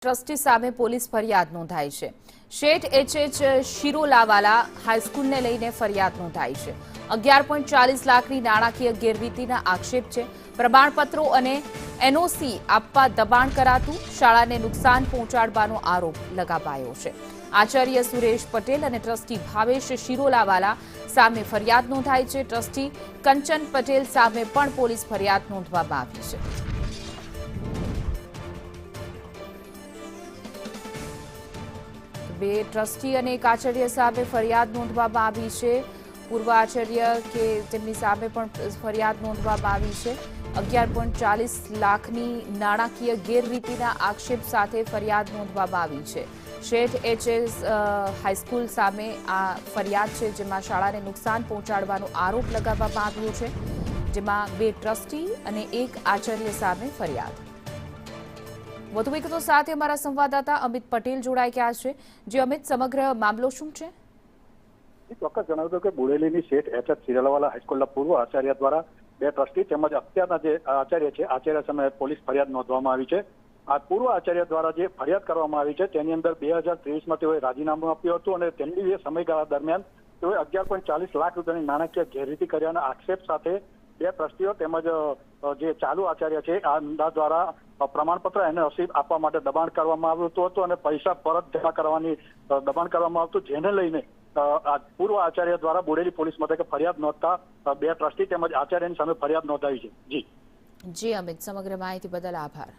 Trustee સામે police ફરિયાદ નોંધાઈ છે। શેઠ એચ.એચ. શિરોલાવાલા હાઈસ્કૂલને લઈને ફરિયાદ નોંધાઈ છે। 11.40 લાખની નાણાકીય ગેરરીતિના આક્ષેપ છે। પ્રમાણપત્રો અને એનઓસી આપવા દબાણ કરાતું, શાળાને નુકસાન પહોંચાડવાનો આરોપ લગાવાયો છે। આચાર્ય સુરેશ પટેલ અને ટ્રસ્ટી ભાવેશ શિરોલાવાલા સામે ફરિયાદ નોંધાઈ છે। ટ્રસ્ટી કંચન પટેલ સામે પણ પોલીસ ફરિયાદ નોંધવામાં આવી છે। બે ટ્રસ્ટી અને એક આચાર્ય સામે ફરિયાદ નોંધવામાં આવી છે। પૂર્વ આચાર્ય કે તેમની સામે પણ ફરિયાદ નોંધવામાં આવી છે। 11.40 લાખની નાણાકીય ગેરરીતિના આક્ષેપ સાથે ફરિયાદ નોંધવામાં આવી છે। શેઠ એચ.એસ. હાઈસ્કૂલ સામે આ ફરિયાદ છે, જેમાં શાળાને નુકસાન પહોંચાડવાનો આરોપ લગાવવામાં આવ્યો છે, જેમાં બે ટ્રસ્ટી અને એક આચાર્ય સામે ફરિયાદ। વધુ વિગતો સાથે અમારા સંવાદદાતા અમિત પટેલ જોડાઈ ગયા છે। જે અમિત, સમગ્ર મામલો શું છે? ચોક્કસ જણાવ્યું હતું કે બોડેલીની શેઠ એચ.એચ. શિરોલાવાલા હાઈસ્કૂલના પૂર્વ આચાર્ય દ્વારા બે ટ્રસ્ટી તેમજ અત્યારના જે આચાર્ય છે, આચાર્ય સામે પોલીસ ફરિયાદ નોંધવામાં આવી છે। આ પૂર્વ આચાર્ય દ્વારા જે ફરિયાદ કરવામાં આવી છે તેની અંદર 2023માં તેઓએ રાજીનામું આપ્યું હતું અને તેમની જે સમયગાળા દરમિયાન તેઓએ 11.40 લાખ રૂપિયાની નાણાકીય ગેરરીતિ કર્યાના આક્ષેપ સાથે બે ટ્રસ્ટીઓ તેમજ જે ચાલુ આચાર્ય છે આ દ્વારા પ્રમાણપત્ર એને રસીદ આપવા માટે દબાણ કરવામાં આવ્યું હતું અને પૈસા પરત જમા કરવાની દબાણ કરવામાં આવતું, જેને લઈને પૂર્વ આચાર્ય દ્વારા બોડેલી પોલીસ મથકે ફરિયાદ નોંધતા બે ટ્રસ્ટી તેમજ આચાર્યની સામે ફરિયાદ નોંધાવી છે। જી અમિત, સમગ્ર માહિતી બદલ આભાર।